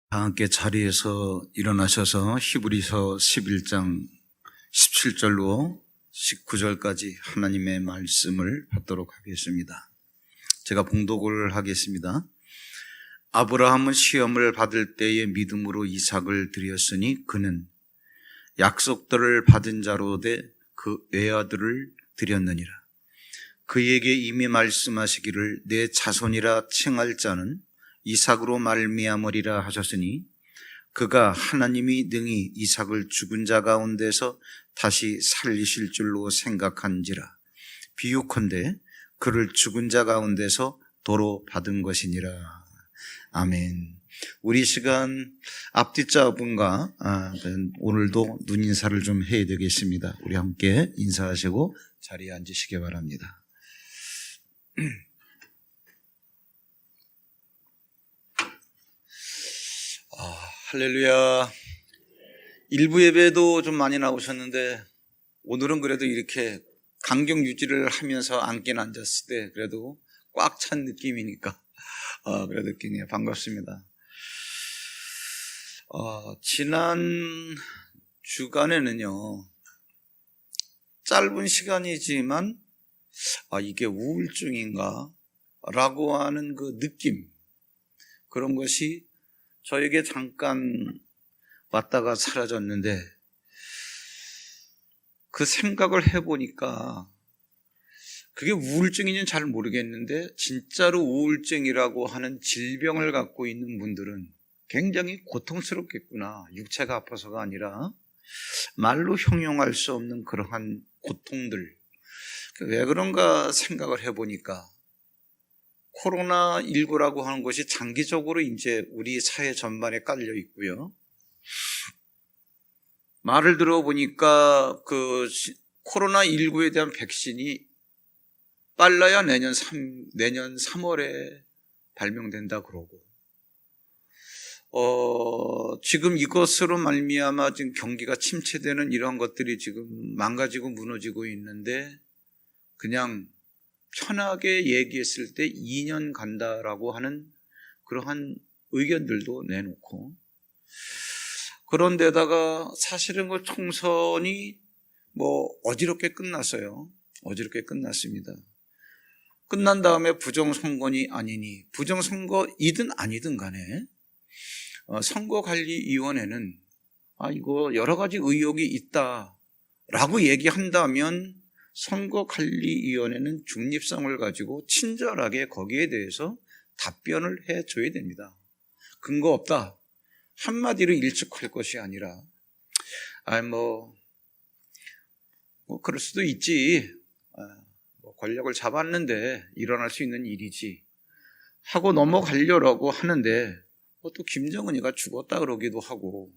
다 함께 자리에서 일어나셔서 히브리서 11장 17절로 19절까지 하나님의 말씀을 받도록 하겠습니다. 제가 봉독을 하겠습니다. 아브라함은 시험을 받을 때에 믿음으로 이삭을 드렸으니 그는 약속들을 받은 자로 돼 그 외아들을 드렸느니라. 그에게 이미 말씀하시기를 내 자손이라 칭할 자는 이삭으로 말미암으리라 하셨으니 그가 하나님이 능히 이삭을 죽은 자 가운데서 다시 살리실 줄로 생각한지라. 비유컨대 그를 죽은 자 가운데서 도로 받은 것이니라. 아멘. 우리 시간 앞뒤 자분과 오늘도 눈 인사를 좀 해야 되겠습니다. 우리 함께 인사하시고 자리에 앉으시기 바랍니다. 할렐루야. 일부 예배도 좀 많이 나오셨는데 오늘은 그래도 이렇게 간격 유지를 하면서 앉긴 앉았을 때 그래도 꽉 찬 느낌이니까 그래도 굉장히 반갑습니다. 지난 주간에는요, 짧은 시간이지만 이게 우울증인가? 라고 하는 그 느낌, 그런 것이 저에게 잠깐 왔다가 사라졌는데 그 생각을 해보니까 그게 우울증인지는 잘 모르겠는데 진짜로 우울증이라고 하는 질병을 갖고 있는 분들은 굉장히 고통스럽겠구나. 육체가 아파서가 아니라 말로 형용할 수 없는 그러한 고통들. 왜 그런가 생각을 해보니까 코로나19라고 하는 것이 장기적으로 이제 우리 사회 전반에 깔려 있고요. 말을 들어보니까 그 코로나19에 대한 백신이 빨라야 내년 3월에 발명된다 그러고, 지금 이것으로 말미암아 지금 경기가 침체되는 이런 것들이 지금 망가지고 무너지고 있는데 그냥 편하게 얘기했을 때 2년 간다라고 하는 그러한 의견들도 내놓고, 그런데다가 사실은 그 총선이 어지럽게 끝났어요. 어지럽게 끝났습니다. 끝난 다음에 부정선거니 아니니, 부정선거이든 아니든 간에 선거관리위원회는 이거 여러 가지 의혹이 있다라고 얘기한다면 선거관리위원회는 중립성을 가지고 친절하게 거기에 대해서 답변을 해줘야 됩니다. 근거 없다, 한마디로 일축할 것이 아니라 그럴 수도 있지, 권력을 잡았는데 일어날 수 있는 일이지 하고 넘어가려고 하는데, 또 김정은이가 죽었다 그러기도 하고,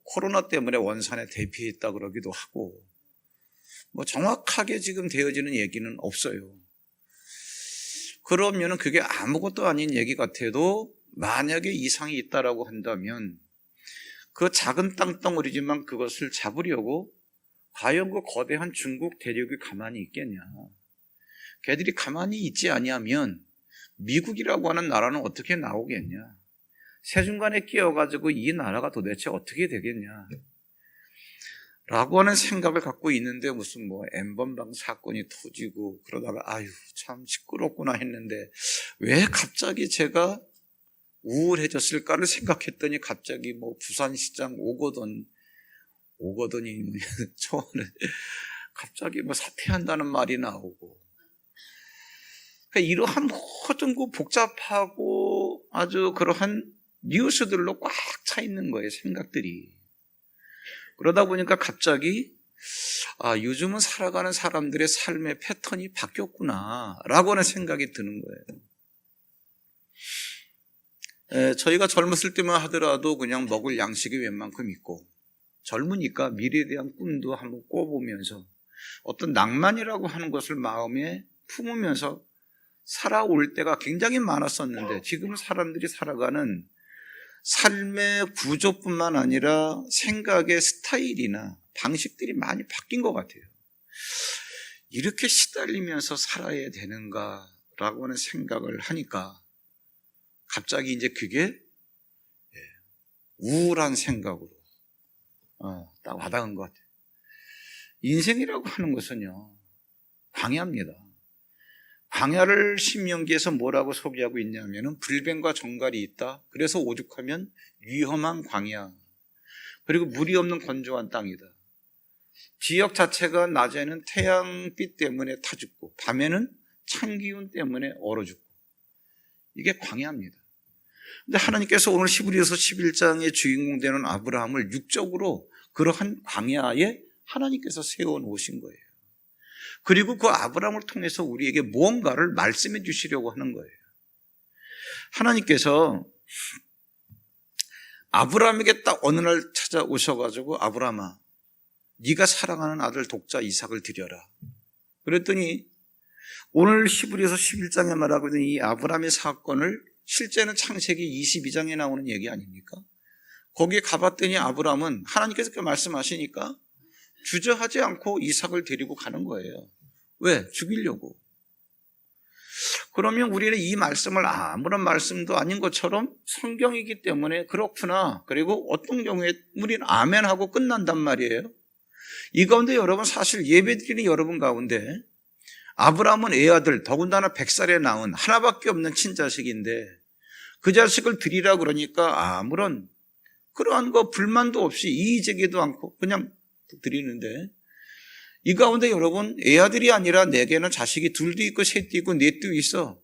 코로나 때문에 원산에 대피했다 그러기도 하고, 정확하게 지금 되어지는 얘기는 없어요. 그러면은 그게 아무것도 아닌 얘기 같아도 만약에 이상이 있다라고 한다면 그 작은 땅덩어리지만 그것을 잡으려고 과연 그 거대한 중국 대륙이 가만히 있겠냐. 걔들이 가만히 있지 아니하면 미국이라고 하는 나라는 어떻게 나오겠냐. 세중간에 끼어가지고 이 나라가 도대체 어떻게 되겠냐 라고 하는 생각을 갖고 있는데, 무슨 N번방 사건이 터지고 그러다가 참 시끄럽구나 했는데 왜 갑자기 제가 우울해졌을까를 생각했더니 갑자기 부산시장 오거돈이 처음에 갑자기 사퇴한다는 말이 나오고, 그러니까 이러한 모든 그 복잡하고 아주 그러한 뉴스들로 꽉 차 있는 거예요, 생각들이. 그러다 보니까 갑자기 요즘은 살아가는 사람들의 삶의 패턴이 바뀌었구나 라고 하는 생각이 드는 거예요. 저희가 젊었을 때만 하더라도 그냥 먹을 양식이 웬만큼 있고, 젊으니까 미래에 대한 꿈도 한번 꿔보면서 어떤 낭만이라고 하는 것을 마음에 품으면서 살아올 때가 굉장히 많았었는데, 지금 사람들이 살아가는 삶의 구조뿐만 아니라 생각의 스타일이나 방식들이 많이 바뀐 것 같아요. 이렇게 시달리면서 살아야 되는가라고 하는 생각을 하니까 갑자기 이제 그게 우울한 생각으로 딱 와닿은 것 같아요. 인생이라고 하는 것은요, 광야입니다. 광야를 신명기에서 뭐라고 소개하고 있냐면은 불뱀과 정갈이 있다. 그래서 오죽하면 위험한 광야. 그리고 물이 없는 건조한 땅이다. 지역 자체가 낮에는 태양빛 때문에 타 죽고 밤에는 찬 기운 때문에 얼어 죽고, 이게 광야입니다. 근데 하나님께서 오늘 히브리서 11장의 주인공 되는 아브라함을 육적으로 그러한 광야에 하나님께서 세워 놓으신 거예요. 그리고 그 아브라함을 통해서 우리에게 무언가를 말씀해 주시려고 하는 거예요. 하나님께서 아브라함에게 딱 어느 날 찾아오셔가지고, 아브라함아, 네가 사랑하는 아들 독자 이삭을 드려라. 그랬더니 오늘 히브리서 11장에 말하고 있는 이 아브라함의 사건을 실제는 창세기 22장에 나오는 얘기 아닙니까? 거기에 가봤더니 아브라함은 하나님께서 그렇게 말씀하시니까 주저하지 않고 이삭을 데리고 가는 거예요. 왜? 죽이려고. 그러면 우리는 이 말씀을 아무런 말씀도 아닌 것처럼 성경이기 때문에 그렇구나, 그리고 어떤 경우에 우리는 아멘하고 끝난단 말이에요. 이 가운데 여러분, 사실 예배드리는 여러분 가운데 아브라함은 애아들, 더군다나 100살에 낳은 하나밖에 없는 친자식인데 그 자식을 드리라 그러니까 아무런 그러한 거 불만도 없이 이의제기도 않고 그냥 드리는데, 이 가운데 여러분, 애아들이 아니라 내게는 자식이 둘도 있고 셋도 있고 넷도 있어.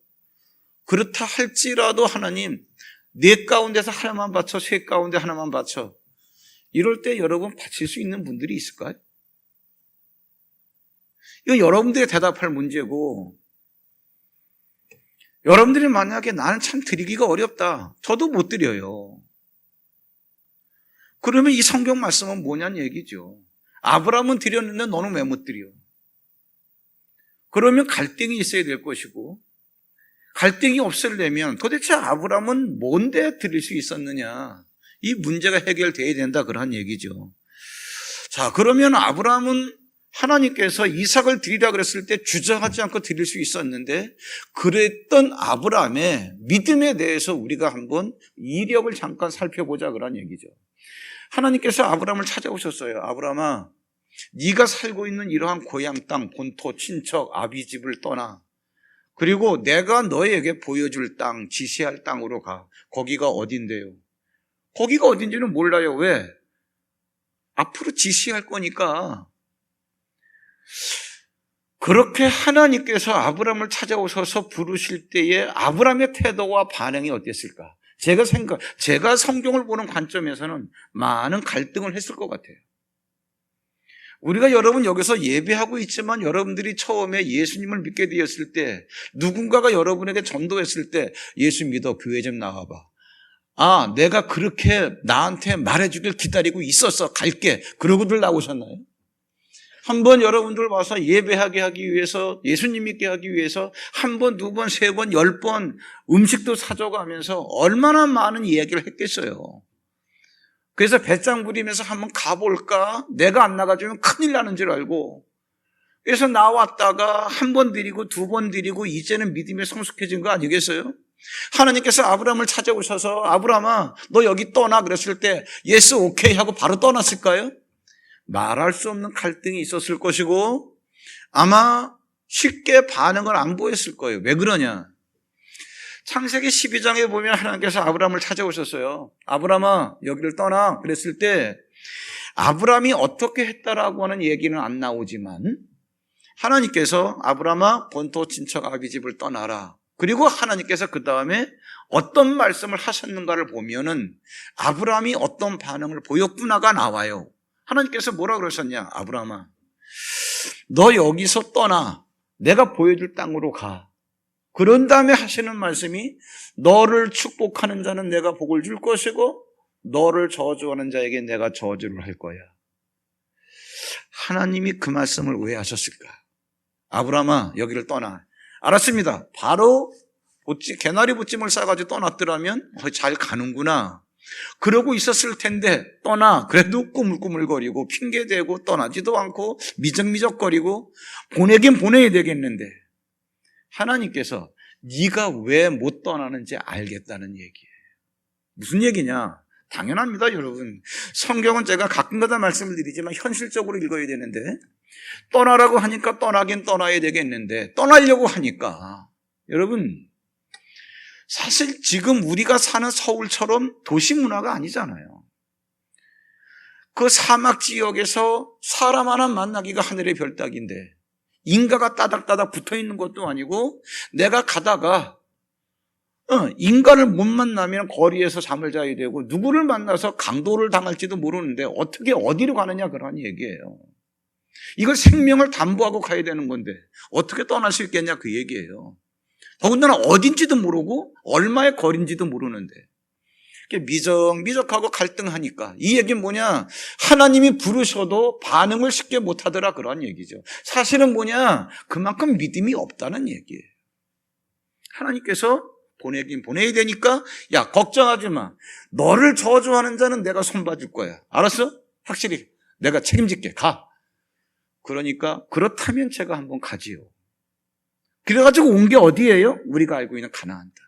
그렇다 할지라도 하나님, 넷 가운데서 하나만 바쳐, 셋 가운데 하나만 바쳐. 이럴 때 여러분 바칠 수 있는 분들이 있을까요? 이건 여러분들이 대답할 문제고, 여러분들이 만약에 나는 참 드리기가 어렵다, 저도 못 드려요. 그러면 이 성경 말씀은 뭐냐는 얘기죠. 아브라함은 드렸는데 너는 왜 못 드려? 그러면 갈등이 있어야 될 것이고, 갈등이 없으려면 도대체 아브라함은 뭔데 드릴 수 있었느냐, 이 문제가 해결돼야 된다, 그런 얘기죠. 자, 그러면 아브라함은 하나님께서 이삭을 드리라 그랬을 때 주저하지 않고 드릴 수 있었는데, 그랬던 아브라함의 믿음에 대해서 우리가 한번 이력을 잠깐 살펴보자, 그런 얘기죠. 하나님께서 아브라함을 찾아오셨어요. 아브라함아, 네가 살고 있는 이러한 고향 땅, 본토, 친척, 아비 집을 떠나, 그리고 내가 너에게 보여줄 땅, 지시할 땅으로 가. 거기가 어딘데요? 거기가 어딘지는 몰라요. 왜? 앞으로 지시할 거니까. 그렇게 하나님께서 아브라함을 찾아오셔서 부르실 때에 아브라함의 태도와 반응이 어땠을까? 제가 성경을 보는 관점에서는 많은 갈등을 했을 것 같아요. 우리가 여러분 여기서 예배하고 있지만 여러분들이 처음에 예수님을 믿게 되었을 때, 누군가가 여러분에게 전도했을 때 예수 믿어, 교회 좀 나와봐. 아, 내가 그렇게 나한테 말해주길 기다리고 있었어, 갈게. 그러고들 나오셨나요? 한번 여러분들 와서 예배하게 하기 위해서, 예수님 믿게 하기 위해서 한 번, 두 번, 세 번, 10번 음식도 사줘가면서 얼마나 많은 이야기를 했겠어요. 그래서 배짱 부리면서 한번 가볼까? 내가 안 나가주면 큰일 나는 줄 알고, 그래서 나왔다가 한 번 드리고 두 번 드리고 이제는 믿음이 성숙해진 거 아니겠어요? 하나님께서 아브라함을 찾아오셔서 아브라함아, 너 여기 떠나 그랬을 때 예스 오케이 하고 바로 떠났을까요? 말할 수 없는 갈등이 있었을 것이고, 아마 쉽게 반응을 안 보였을 거예요. 왜 그러냐? 창세기 12장에 보면 하나님께서 아브라함을 찾아오셨어요. 아브라함아, 여기를 떠나 그랬을 때 아브라함이 어떻게 했다라고 하는 얘기는 안 나오지만, 하나님께서 아브라함아, 본토 친척 아비 집을 떠나라. 그리고 하나님께서 그 다음에 어떤 말씀을 하셨는가를 보면은 아브라함이 어떤 반응을 보였구나가 나와요. 하나님께서 뭐라 그러셨냐? 아브라함아, 너 여기서 떠나, 내가 보여줄 땅으로 가. 그런 다음에 하시는 말씀이, 너를 축복하는 자는 내가 복을 줄 것이고 너를 저주하는 자에게 내가 저주를 할 거야. 하나님이 그 말씀을 왜 하셨을까? 아브라함아, 여기를 떠나. 알았습니다. 바로 개나리 보찜을 싸가지고 떠났더라면 잘 가는구나, 그러고 있었을 텐데, 떠나. 그래도 꾸물꾸물거리고 핑계대고 떠나지도 않고 미적미적거리고 보내긴 보내야 되겠는데, 하나님께서 네가 왜 못 떠나는지 알겠다는 얘기예요. 무슨 얘기냐? 당연합니다, 여러분. 성경은 제가 가끔가다 말씀을 드리지만 현실적으로 읽어야 되는데, 떠나라고 하니까 떠나긴 떠나야 되겠는데, 떠나려고 하니까 여러분, 사실 지금 우리가 사는 서울처럼 도시 문화가 아니잖아요. 그 사막 지역에서 사람 하나 만나기가 하늘의 별따기인데, 인가가 따닥따닥 붙어있는 것도 아니고, 내가 가다가 인가를 못 만나면 거리에서 잠을 자야 되고, 누구를 만나서 강도를 당할지도 모르는데 어떻게 어디로 가느냐, 그런 얘기예요. 이걸 생명을 담보하고 가야 되는 건데 어떻게 떠날 수 있겠냐, 그 얘기예요. 더군다나 어딘지도 모르고 얼마의 거리인지도 모르는데 미적미적하고 갈등하니까, 이 얘기는 뭐냐, 하나님이 부르셔도 반응을 쉽게 못하더라, 그런 얘기죠. 사실은 뭐냐, 그만큼 믿음이 없다는 얘기예요. 하나님께서 보내긴 보내야 되니까, 야, 걱정하지 마, 너를 저주하는 자는 내가 손봐줄 거야, 알았어? 확실히 내가 책임질게, 가. 그러니까 그렇다면 제가 한번 가지요. 그래가지고 온 게 어디예요? 우리가 알고 있는 가나안 땅.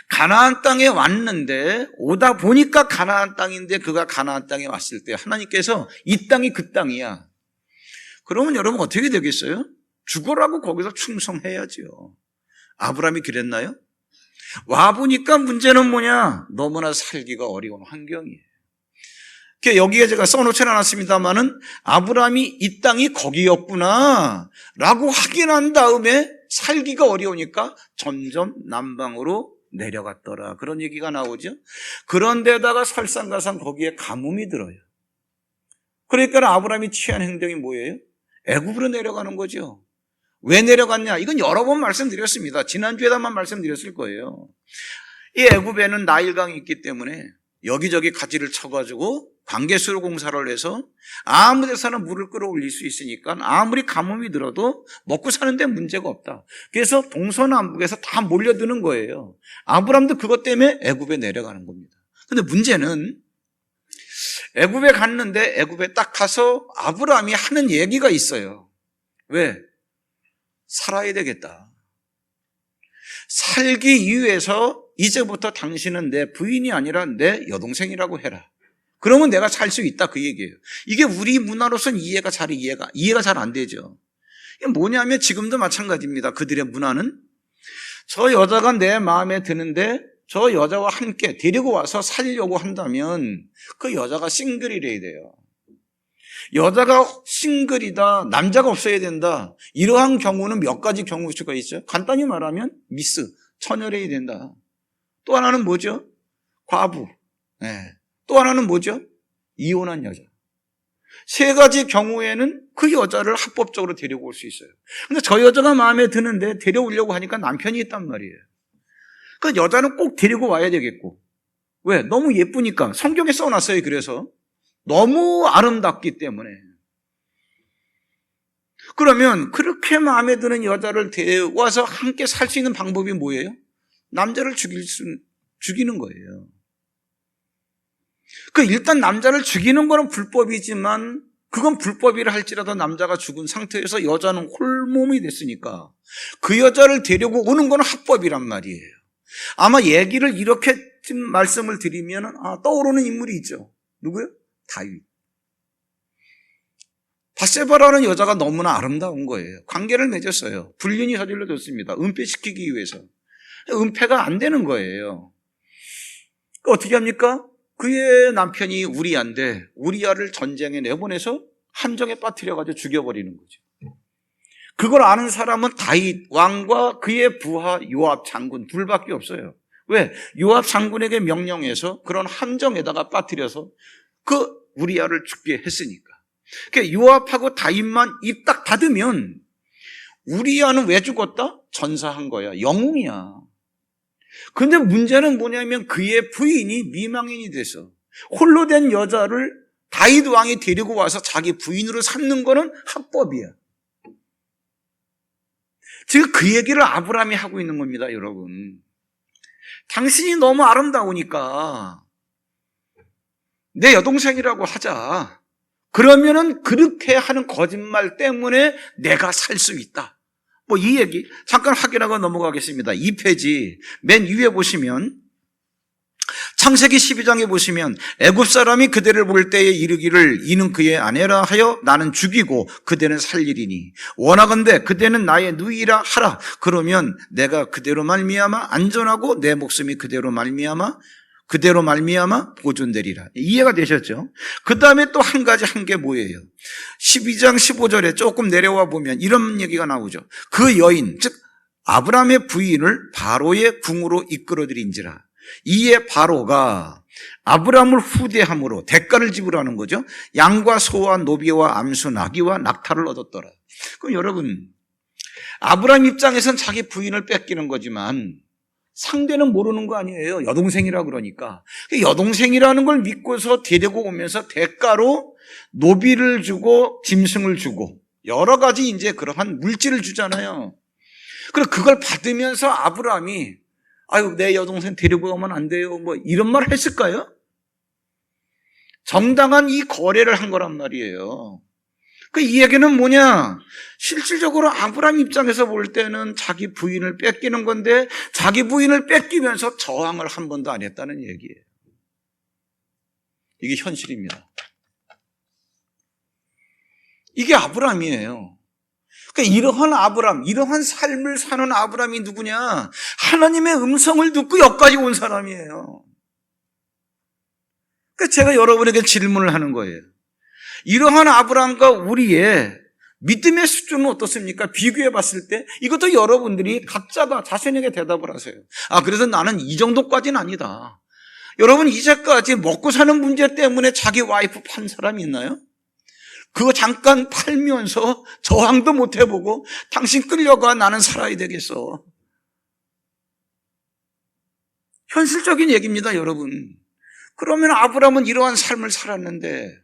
가나안 땅에 왔는데, 오다 보니까 가나안 땅인데, 그가 가나안 땅에 왔을 때 하나님께서 이 땅이 그 땅이야. 그러면 여러분 어떻게 되겠어요? 죽어라고 거기서 충성해야죠. 아브라함이 그랬나요? 와보니까 문제는 뭐냐, 너무나 살기가 어려운 환경이에요. 여기에 제가 써놓지 않았습니다만은, 아브라함이 이 땅이 거기였구나 라고 확인한 다음에 살기가 어려우니까 점점 남방으로 내려갔더라, 그런 얘기가 나오죠. 그런데다가 설상가상 거기에 가뭄이 들어요. 그러니까 아브라함이 취한 행동이 뭐예요? 애굽으로 내려가는 거죠. 왜 내려갔냐, 이건 여러 번 말씀드렸습니다. 지난주에다만 말씀드렸을 거예요. 이 애굽에는 나일강이 있기 때문에 여기저기 가지를 쳐가지고 관계수로 공사를 해서 아무 데서나 물을 끌어올릴 수 있으니까 아무리 가뭄이 들어도 먹고 사는데 문제가 없다. 그래서 동서남북에서 다 몰려드는 거예요. 아브람도 그것 때문에 애굽에 내려가는 겁니다. 근데 문제는 애굽에 갔는데, 애굽에 딱 가서 아브람이 하는 얘기가 있어요. 왜? 살아야 되겠다. 살기 위해서 이제부터 당신은 내 부인이 아니라 내 여동생이라고 해라. 그러면 내가 살 수 있다, 그 얘기예요. 이게 우리 문화로서는 이해가 잘 안 되죠. 이게 뭐냐면 지금도 마찬가지입니다. 그들의 문화는 저 여자가 내 마음에 드는데 저 여자와 함께 데리고 와서 살려고 한다면 그 여자가 싱글이래야 돼요. 여자가 싱글이다, 남자가 없어야 된다, 이러한 경우는 몇 가지 경우가 있죠. 간단히 말하면 미스, 처녀래야 된다. 또 하나는 뭐죠? 과부. 네. 또 하나는 뭐죠? 이혼한 여자. 세 가지 경우에는 그 여자를 합법적으로 데리고 올 수 있어요. 근데 저 여자가 마음에 드는데 데려오려고 하니까 남편이 있단 말이에요. 그 여자는 꼭 데리고 와야 되겠고. 왜? 너무 예쁘니까. 성경에 써놨어요. 그래서 너무 아름답기 때문에. 그러면 그렇게 마음에 드는 여자를 데려와서 함께 살 수 있는 방법이 뭐예요? 남자를 죽이는 거예요. 일단 남자를 죽이는 거는 불법이지만, 그건 불법이라 할지라도 남자가 죽은 상태에서 여자는 홀몸이 됐으니까 그 여자를 데리고 오는 건 합법이란 말이에요. 아마 얘기를 이렇게 말씀을 드리면 떠오르는 인물이 있죠. 누구요? 다윗. 바세바라는 여자가 너무나 아름다운 거예요. 관계를 맺었어요. 불륜이 저질러졌습니다. 은폐시키기 위해서. 은폐가 안 되는 거예요. 어떻게 합니까? 그의 남편이 우리야인데 우리야를 전쟁에 내보내서 함정에 빠뜨려가지고 죽여버리는 거죠. 그걸 아는 사람은 다윗 왕과 그의 부하 요압 장군 둘밖에 없어요. 왜? 요압 장군에게 명령해서 그런 함정에다가 빠뜨려서 그 우리야를 죽게 했으니까. 그러니까 요압하고 다윗만 입 딱 닫으면 우리야는 왜 죽었다? 전사한 거야. 영웅이야. 근데 문제는 뭐냐면 그의 부인이 미망인이 돼서 홀로 된 여자를 다윗 왕이 데리고 와서 자기 부인으로 삼는 거는 합법이야. 지금 그 얘기를 아브라함이 하고 있는 겁니다, 여러분. 당신이 너무 아름다우니까 내 여동생이라고 하자. 그러면은 그렇게 하는 거짓말 때문에 내가 살 수 있다. 이 얘기 잠깐 확인하고 넘어가겠습니다. 2페이지 맨 위에 보시면 창세기 12장에 보시면 애굽 사람이 그대를 볼 때에 이르기를 이는 그의 아내라 하여 나는 죽이고 그대는 살리리니 원하건대 그대는 나의 누이라 하라. 그러면 내가 그대로 말미암아 안전하고 내 목숨이 그대로 말미암아 보존되리라. 이해가 되셨죠? 그 다음에 또 한 가지 한 게 뭐예요? 12장 15절에 조금 내려와 보면 이런 얘기가 나오죠. 그 여인 즉 아브라함의 부인을 바로의 궁으로 이끌어들인지라. 이에 바로가 아브라함을 후대함으로 대가를 지불하는 거죠. 양과 소와 노비와 암수 나귀와 낙타를 얻었더라. 그럼 여러분, 아브라함 입장에선 자기 부인을 뺏기는 거지만 상대는 모르는 거 아니에요. 여동생이라 그러니까. 여동생이라는 걸 믿고서 데리고 오면서 대가로 노비를 주고 짐승을 주고 여러 가지 이제 그러한 물질을 주잖아요. 그리고 그걸 받으면서 아브라함이 아유, 내 여동생 데리고 가면 안 돼요. 뭐 이런 말 했을까요? 정당한 이 거래를 한 거란 말이에요. 이 얘기는 뭐냐? 실질적으로 아브라함 입장에서 볼 때는 자기 부인을 뺏기는 건데 자기 부인을 뺏기면서 저항을 한 번도 안 했다는 얘기예요. 이게 현실입니다. 이게 아브라함이에요. 그러니까 이러한 삶을 사는 아브라함이 누구냐? 하나님의 음성을 듣고 여기까지 온 사람이에요. 그러니까 제가 여러분에게 질문을 하는 거예요. 이러한 아브라함과 우리의 믿음의 수준은 어떻습니까? 비교해 봤을 때 이것도 여러분들이 각자가 자신에게 대답을 하세요. 그래서 나는 이 정도까지는 아니다. 여러분, 이제까지 먹고 사는 문제 때문에 자기 와이프 판 사람이 있나요? 그거 잠깐 팔면서 저항도 못 해보고 당신 끌려가 나는 살아야 되겠어. 현실적인 얘기입니다, 여러분. 그러면 아브라함은 이러한 삶을 살았는데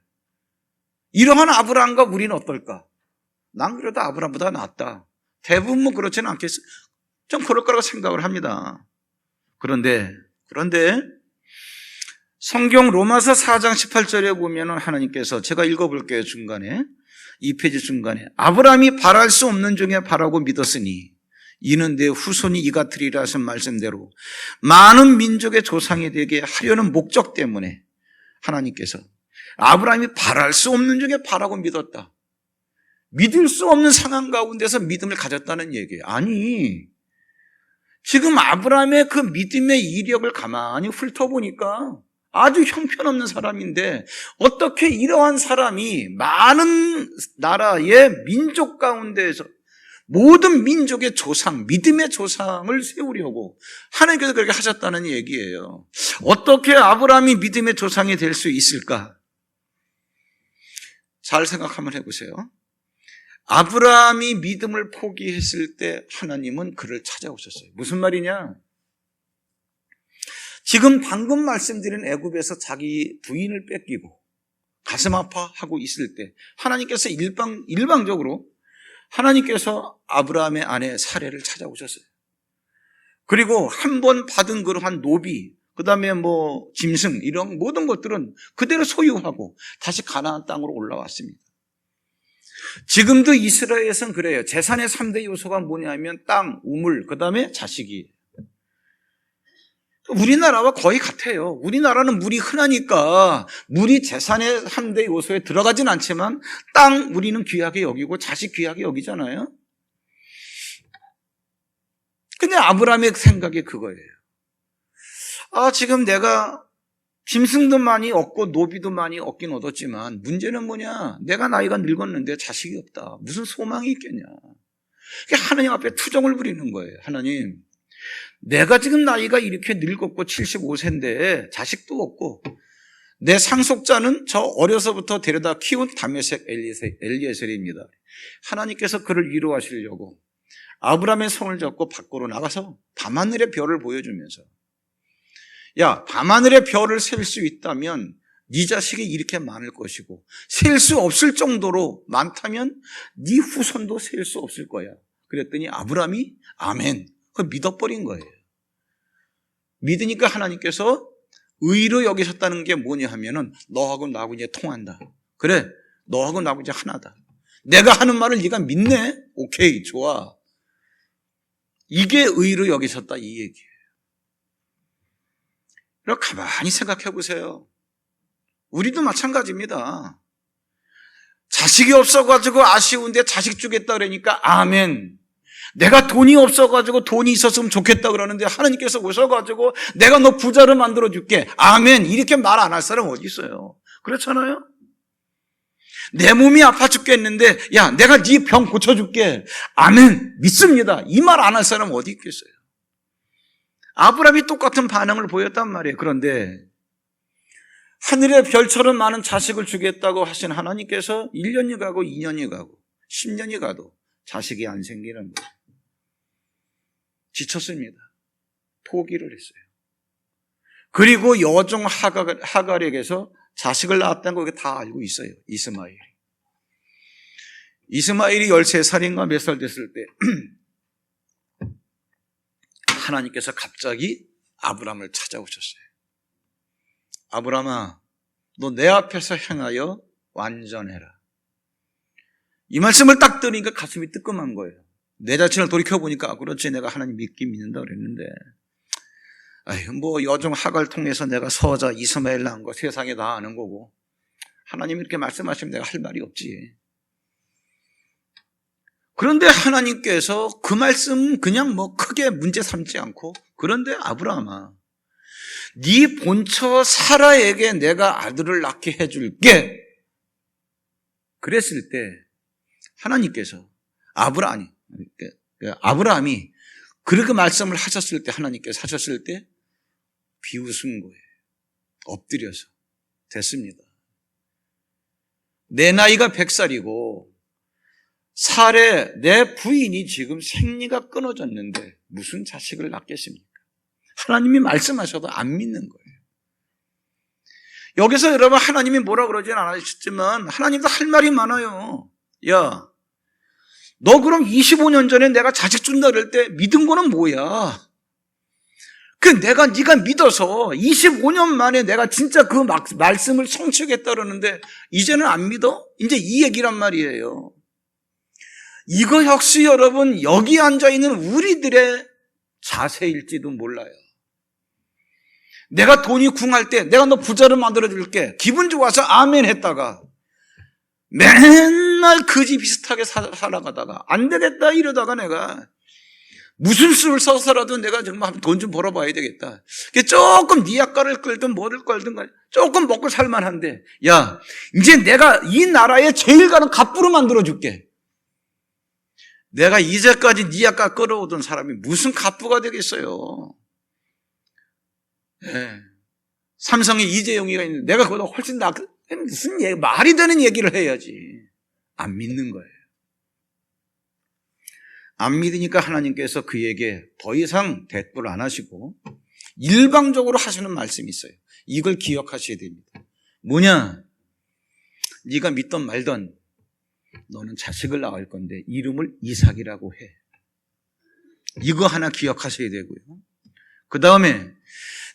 이러한 아브라함과 우리는 어떨까? 난 그래도 아브라함보다 낫다. 대부분 뭐 그렇지는 않겠어요. 좀 그럴 거라고 생각을 합니다. 그런데 성경 로마서 4장 18절에 보면 하나님께서 제가 읽어볼게요. 중간에 2페이지 중간에 아브라함이 바랄 수 없는 중에 바라고 믿었으니 이는 내 후손이 이 같으리라 하신 말씀대로 많은 민족의 조상이 되게 하려는 목적 때문에 하나님께서 아브라함이 바랄 수 없는 중에 바라고 믿었다. 믿을 수 없는 상황 가운데서 믿음을 가졌다는 얘기예요. 아니, 지금 아브라함의 그 믿음의 이력을 가만히 훑어보니까 아주 형편없는 사람인데 어떻게 이러한 사람이 많은 나라의 민족 가운데에서 모든 민족의 조상, 믿음의 조상을 세우려고 하나님께서 그렇게 하셨다는 얘기예요. 어떻게 아브라함이 믿음의 조상이 될 수 있을까? 잘 생각 한번 해보세요. 아브라함이 믿음을 포기했을 때 하나님은 그를 찾아오셨어요. 무슨 말이냐? 지금 방금 말씀드린 애굽에서 자기 부인을 뺏기고 가슴 아파하고 있을 때 하나님께서 일방적으로 하나님께서 아브라함의 아내 사레를 찾아오셨어요. 그리고 한 번 받은 그러한 노비, 그 다음에 뭐 짐승 이런 모든 것들은 그대로 소유하고 다시 가나안 땅으로 올라왔습니다. 지금도 이스라엘에서는 그래요. 재산의 3대 요소가 뭐냐면 땅, 우물, 그 다음에 자식이. 우리나라와 거의 같아요. 우리나라는 물이 흔하니까 물이 재산의 3대 요소에 들어가진 않지만 땅 우리는 귀하게 여기고 자식 귀하게 여기잖아요. 근데 아브라함의 생각이 그거예요. 지금 내가 짐승도 많이 얻고 노비도 많이 얻긴 얻었지만 문제는 뭐냐? 내가 나이가 늙었는데 자식이 없다. 무슨 소망이 있겠냐? 하나님 앞에 투정을 부리는 거예요. 하나님, 내가 지금 나이가 이렇게 늙었고 75세인데 자식도 없고 내 상속자는 저 어려서부터 데려다 키운 다메섹 엘리에셀입니다. 하나님께서 그를 위로하시려고 아브라함의 손을 잡고 밖으로 나가서 밤하늘의 별을 보여주면서 야, 밤하늘의 별을 셀 수 있다면 네 자식이 이렇게 많을 것이고 셀 수 없을 정도로 많다면 네 후손도 셀 수 없을 거야. 그랬더니 아브라함이 아멘. 그걸 믿어버린 거예요. 믿으니까 하나님께서 의로 여기셨다는 게 뭐냐 하면은 너하고 나하고 이제 통한다. 그래, 너하고 나하고 이제 하나다. 내가 하는 말을 네가 믿네? 오케이, 좋아. 이게 의로 여기셨다 이 얘기예요. 여러분 가만히 생각해 보세요. 우리도 마찬가지입니다. 자식이 없어가지고 아쉬운데 자식 주겠다 그러니까 아멘. 내가 돈이 없어가지고 돈이 있었으면 좋겠다 그러는데 하나님께서 오셔가지고 내가 너 부자로 만들어줄게 아멘. 이렇게 말 안 할 사람 어디 있어요? 그렇잖아요. 내 몸이 아파 죽겠는데 야 내가 네 병 고쳐줄게 아멘 믿습니다. 이 말 안 할 사람 어디 있겠어요? 아브라함이 똑같은 반응을 보였단 말이에요. 그런데 하늘의 별처럼 많은 자식을 주겠다고 하신 하나님께서 1년이 가고 2년이 가고 10년이 가도 자식이 안 생기는 거예요. 지쳤습니다. 포기를 했어요. 그리고 여종 하갈에게서 자식을 낳았다는 거 다 알고 있어요. 이스마엘이 13살인가 몇 살 됐을 때 하나님께서 갑자기 아브라함을 찾아오셨어요. 아브라함아, 너 내 앞에서 행하여 완전해라. 이 말씀을 딱 들으니까 가슴이 뜨끔한 거예요. 내 자신을 돌이켜보니까 그렇지 내가 하나님 믿긴 믿는다 그랬는데 뭐 여종 하갈 통해서 내가 서자 이스마엘 낳은 거 세상에 다 아는 거고 하나님이 이렇게 말씀하시면 내가 할 말이 없지. 그런데 하나님께서 그 말씀 그냥 뭐 크게 문제 삼지 않고 그런데 아브라함아 네 본처 사라에게 내가 아들을 낳게 해줄게. 그랬을 때 하나님께서 아브라함이 그렇게 말씀을 하셨을 때 하나님께서 하셨을 때 비웃은 거예요. 엎드려서 됐습니다. 내 나이가 100살이고 살에 내 부인이 지금 생리가 끊어졌는데 무슨 자식을 낳겠습니까? 하나님이 말씀하셔도 안 믿는 거예요. 여기서 여러분 하나님이 뭐라 그러진 않으셨지만 하나님도 할 말이 많아요. 야, 너 그럼 25년 전에 내가 자식 준다 그럴 때 믿은 거는 뭐야? 네가 믿어서 25년 만에 내가 진짜 그 말씀을 성취하겠다 그러는데 이제는 안 믿어? 이제 이 얘기란 말이에요. 이거 역시 여러분 여기 앉아있는 우리들의 자세일지도 몰라요. 내가 돈이 궁할 때 내가 너 부자로 만들어줄게 기분 좋아서 아멘 했다가 맨날 거지 비슷하게 살아가다가 안 되겠다 이러다가 내가 무슨 수를 써서라도 내가 정말 돈 좀 벌어봐야 되겠다. 조금 니아까를 끌든 뭐를 끌든 조금 먹고 살만한데 야 이제 내가 이 나라에 제일 가는 갑부로 만들어줄게. 내가 이제까지 니아까 끌어오던 사람이 무슨 갑부가 되겠어요. 네. 삼성에 이재용이가 있는데 내가 그보다 훨씬 무슨 말이 되는 얘기를 해야지. 안 믿는 거예요. 안 믿으니까 하나님께서 그에게 더 이상 대꾸를 안 하시고 일방적으로 하시는 말씀이 있어요. 이걸 기억하셔야 됩니다. 뭐냐? 네가 믿던 말던 너는 자식을 낳을 건데 이름을 이삭이라고 해. 이거 하나 기억하셔야 되고요. 그 다음에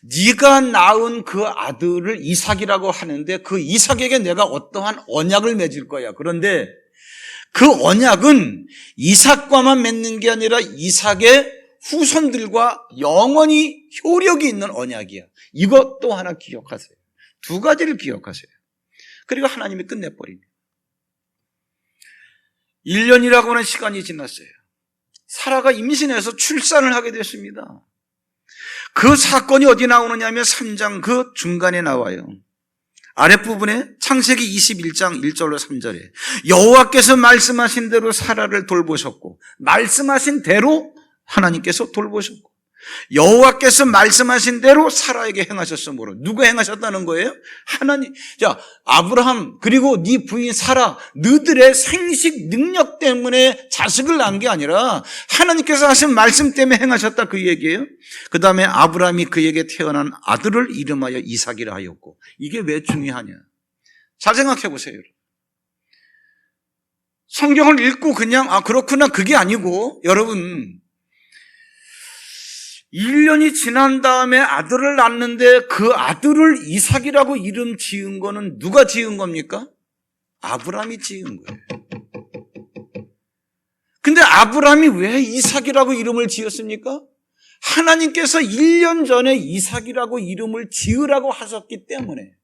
네가 낳은 그 아들을 이삭이라고 하는데 그 이삭에게 내가 어떠한 언약을 맺을 거야. 그런데 그 언약은 이삭과만 맺는 게 아니라 이삭의 후손들과 영원히 효력이 있는 언약이야. 이것 또 하나 기억하세요. 두 가지를 기억하세요. 그리고 하나님이 끝내버립니다. 1년이라고 하는 시간이 지났어요. 사라가 임신해서 출산을 하게 됐습니다. 그 사건이 어디 나오느냐 하면 3장 그 중간에 나와요. 아랫부분에 창세기 21장 1절로 3절에 여호와께서 말씀하신 대로 사라를 돌보셨고 말씀하신 대로 하나님께서 돌보셨고 여호와께서 말씀하신 대로 사라에게 행하셨으므로 누가 행하셨다는 거예요? 하나님. 자, 아브라함 그리고 네 부인 사라 너들의 생식 능력 때문에 자식을 낳은 게 아니라 하나님께서 하신 말씀 때문에 행하셨다 그 얘기예요. 그 다음에 아브라함이 그에게 태어난 아들을 이름하여 이삭이라 하였고 이게 왜 중요하냐? 잘 생각해 보세요. 성경을 읽고 그냥 그렇구나 그게 아니고 여러분 1년이 지난 다음에 아들을 낳는데 그 아들을 이삭이라고 이름 지은 거는 누가 지은 겁니까? 아브라함이 지은 거예요. 근데 아브라함이 왜 이삭이라고 이름을 지었습니까? 하나님께서 1년 전에 이삭이라고 이름을 지으라고 하셨기 때문에.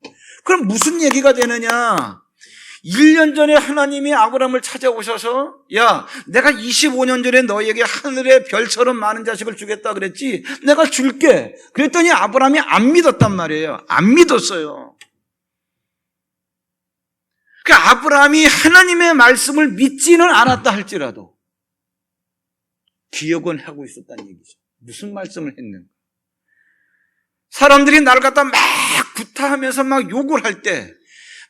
그럼 무슨 얘기가 되느냐? 1년 전에 하나님이 아브라함을 찾아오셔서 야, 내가 25년 전에 너에게 하늘의 별처럼 많은 자식을 주겠다 그랬지? 내가 줄게. 그랬더니 아브라함이 안 믿었단 말이에요. 안 믿었어요. 그러니까 아브라함이 하나님의 말씀을 믿지는 않았다 할지라도 기억은 하고 있었다는 얘기죠. 무슨 말씀을 했는가? 사람들이 나를 갖다 막 구타하면서 막 욕을 할 때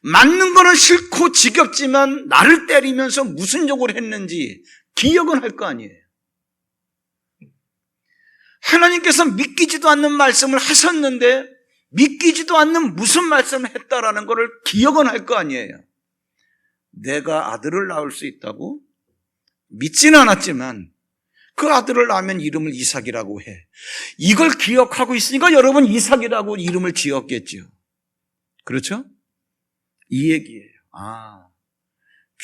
맞는 거는 싫고 지겹지만 나를 때리면서 무슨 욕을 했는지 기억은 할 거 아니에요. 하나님께서 믿기지도 않는 말씀을 하셨는데 믿기지도 않는 무슨 말씀을 했다라는 것을 기억은 할 거 아니에요. 내가 아들을 낳을 수 있다고? 믿지는 않았지만 그 아들을 낳으면 이름을 이삭이라고 해. 이걸 기억하고 있으니까 여러분 이삭이라고 이름을 지었겠죠. 그렇죠? 이 얘기예요.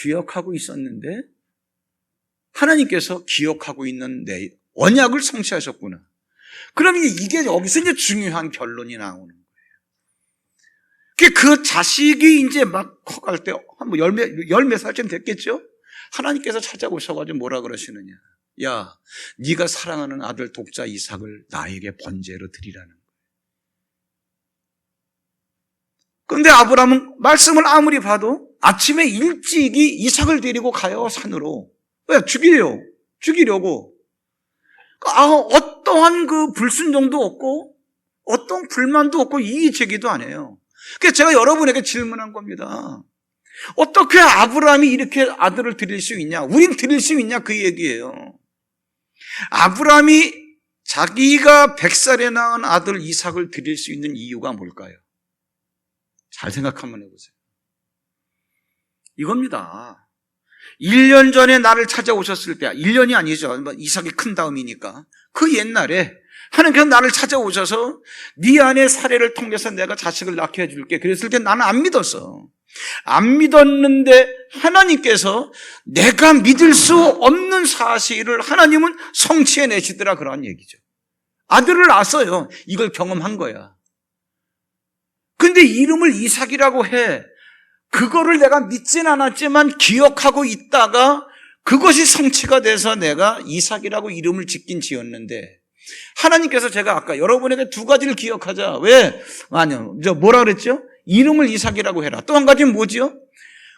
기억하고 있었는데 하나님께서 기억하고 있는 내 언약을 성취하셨구나. 그러면 이게 여기서 이제 중요한 결론이 나오는 거예요. 그 자식이 이제 막 커갈 때 한 열 몇 살쯤 됐겠죠? 하나님께서 찾아오셔가지고 뭐라 그러시느냐? 야, 네가 사랑하는 아들 독자 이삭을 나에게 번제로 드리라는 거예요. 그런데 아브라함은 말씀을 아무리 봐도 아침에 일찍이 이삭을 데리고 가요, 산으로. 왜? 죽이려고. 어떠한 그 불순종도 없고 어떤 불만도 없고 이의 제기도 안 해요. 그래서 제가 여러분에게 질문한 겁니다. 어떻게 아브라함이 이렇게 아들을 드릴 수 있냐? 우린 드릴 수 있냐? 그 얘기예요. 아브라함이 자기가 100살에 낳은 아들 이삭을 드릴 수 있는 이유가 뭘까요? 잘 생각 한번 해보세요. 이겁니다. 1년 전에 나를 찾아오셨을 때, 1년이 아니죠. 이삭이 큰 다음이니까. 그 옛날에 하나님께서 나를 찾아오셔서 네 안에 사례를 통해서 내가 자식을 낳게 해줄게. 그랬을 때 나는 안 믿었어. 안 믿었는데 하나님께서 내가 믿을 수 없는 사실을 하나님은 성취해내시더라, 그런 얘기죠. 아들을 낳았어요. 이걸 경험한 거야. 근데 이름을 이삭이라고 해. 그거를 내가 믿진 않았지만 기억하고 있다가 그것이 성취가 돼서 내가 이삭이라고 이름을 짓긴 지었는데 하나님께서 제가 아까 여러분에게 두 가지를 기억하자. 왜? 아니요. 뭐라 그랬죠? 이름을 이삭이라고 해라. 또 한 가지는 뭐지요?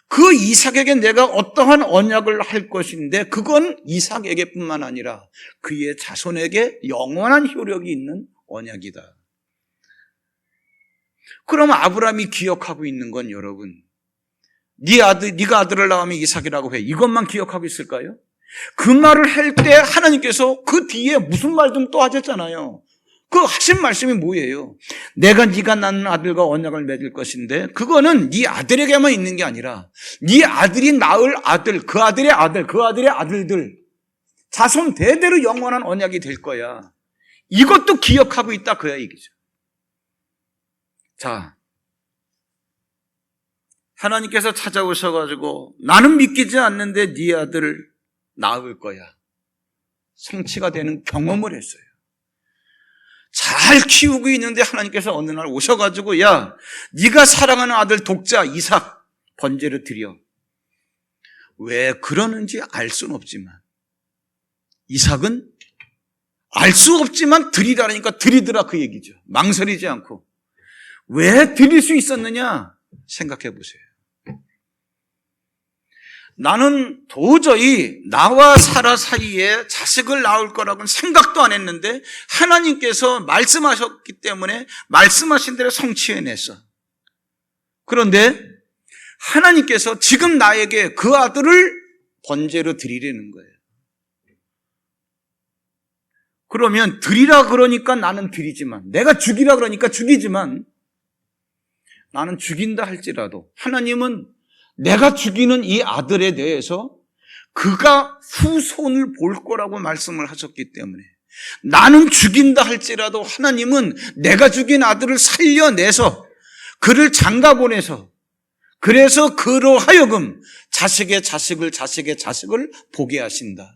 그 이삭에게 내가 어떠한 언약을 할 것인데 그건 이삭에게뿐만 아니라 그의 자손에게 영원한 효력이 있는 언약이다. 그럼 아브라함이 기억하고 있는 건 여러분, 네가 아들을 낳으면 이삭이라고 해. 이것만 기억하고 있을까요? 그 말을 할 때 하나님께서 그 뒤에 무슨 말 좀 또 하셨잖아요. 그 하신 말씀이 뭐예요? 내가 네가 낳는 아들과 언약을 맺을 것인데 그거는 네 아들에게만 있는 게 아니라 네 아들이 낳을 아들, 그 아들의 아들, 그 아들의 아들들 자손 대대로 영원한 언약이 될 거야. 이것도 기억하고 있다, 그 얘기죠. 자, 하나님께서 찾아오셔가지고 나는 믿기지 않는데 네 아들을 낳을 거야. 성취가 되는 경험을 했어요. 잘 키우고 있는데 하나님께서 어느 날 오셔가지고 야, 네가 사랑하는 아들 독자 이삭 번제를 드려. 왜 그러는지 알 수는 없지만 이삭은 알 수 없지만 드리라니까 드리더라, 그 얘기죠. 망설이지 않고. 왜 드릴 수 있었느냐 생각해 보세요. 나는 도저히 나와 사라 사이에 자식을 낳을 거라고는 생각도 안 했는데 하나님께서 말씀하셨기 때문에 말씀하신 대로 성취해냈어. 그런데 하나님께서 지금 나에게 그 아들을 번제로 드리려는 거예요. 그러면 드리라 그러니까 나는 드리지만, 내가 죽이라 그러니까 죽이지만, 나는 죽인다 할지라도 하나님은 내가 죽이는 이 아들에 대해서 그가 후손을 볼 거라고 말씀을 하셨기 때문에 나는 죽인다 할지라도 하나님은 내가 죽인 아들을 살려내서 그를 장가보내서 그래서 그로 하여금 자식의 자식을 보게 하신다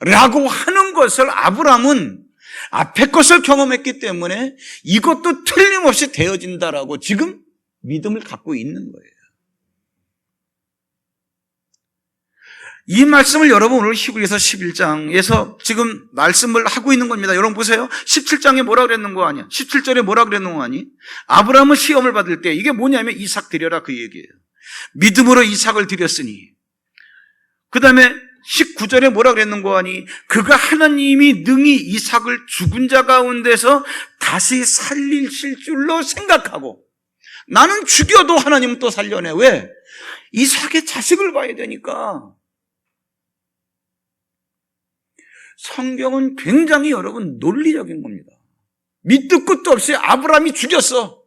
라고 하는 것을 아브라함은 앞에 것을 경험했기 때문에 이것도 틀림없이 되어진다라고 지금 믿음을 갖고 있는 거예요. 이 말씀을 여러분 오늘 히브리서 11장에서 지금 말씀을 하고 있는 겁니다. 여러분 보세요. 17장에 뭐라 그랬는 거 아니야? 17절에 뭐라 그랬는 거 아니? 아브라함은 시험을 받을 때 이게 뭐냐면 이삭 드려라 그 얘기예요. 믿음으로 이삭을 드렸으니. 그 다음에 19절에 뭐라 그랬는 거 아니? 그가 하나님이 능히 이삭을 죽은 자 가운데서 다시 살리실 줄로 생각하고, 나는 죽여도 하나님은 또 살려내. 왜? 이삭의 자식을 봐야 되니까. 성경은 굉장히 여러분 논리적인 겁니다. 밑도 끝도 없이 아브라함이 죽였어,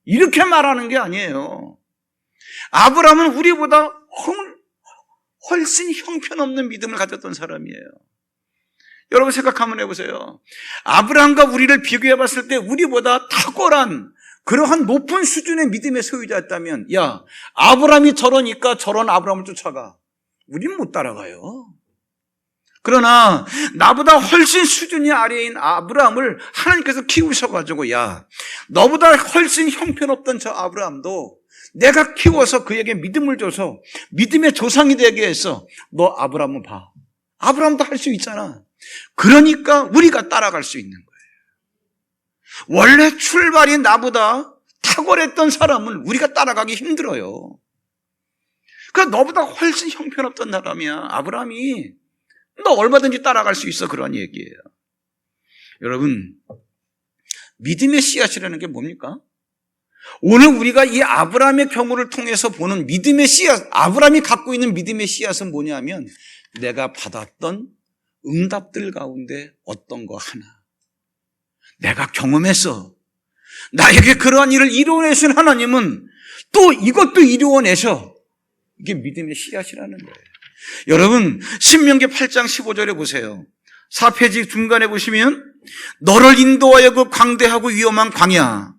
이렇게 말하는 게 아니에요. 아브라함은 우리보다 훨씬 형편없는 믿음을 가졌던 사람이에요. 여러분 생각 한번 해보세요. 아브라함과 우리를 비교해 봤을 때 우리보다 탁월한 그러한 높은 수준의 믿음의 소유자였다면, 야, 아브라함이 저러니까 저런 아브라함을 쫓아가. 우리는 못 따라가요. 그러나 나보다 훨씬 수준이 아래인 아브라함을 하나님께서 키우셔가지고, 야, 너보다 훨씬 형편없던 저 아브라함도 내가 키워서 그에게 믿음을 줘서 믿음의 조상이 되게 해서 너 아브라함을 봐. 아브라함도 할 수 있잖아. 그러니까 우리가 따라갈 수 있는 거예요. 원래 출발이 나보다 탁월했던 사람은 우리가 따라가기 힘들어요. 그러니까 너보다 훨씬 형편없던 사람이야 아브라함이. 너 얼마든지 따라갈 수 있어, 그런 얘기예요. 여러분, 믿음의 씨앗이라는 게 뭡니까? 오늘 우리가 이 아브라함의 경우를 통해서 보는 믿음의 씨앗, 아브라함이 갖고 있는 믿음의 씨앗은 뭐냐면, 내가 받았던 응답들 가운데 어떤 거 하나, 내가 경험했어. 나에게 그러한 일을 이루어내신 하나님은 또 이것도 이루어내셔. 이게 믿음의 씨앗이라는 거예요. 여러분, 신명기 8장 15절에 보세요. 4페이지 중간에 보시면, 너를 인도하여 그 광대하고 위험한 광야,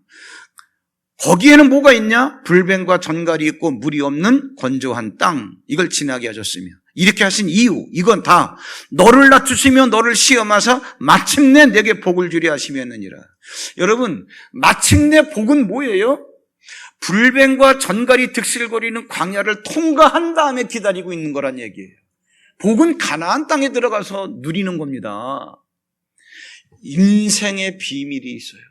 거기에는 뭐가 있냐? 불뱀과 전갈이 있고 물이 없는 건조한 땅, 이걸 지나게 하셨으며, 이렇게 하신 이유, 이건 다 너를 낮추시며 너를 시험하사 마침내 내게 복을 주려 하시면느니라. 여러분, 마침내 복은 뭐예요? 불뱀과 전갈이 득실거리는 광야를 통과한 다음에 기다리고 있는 거란 얘기예요. 복은 가나안 땅에 들어가서 누리는 겁니다. 인생의 비밀이 있어요.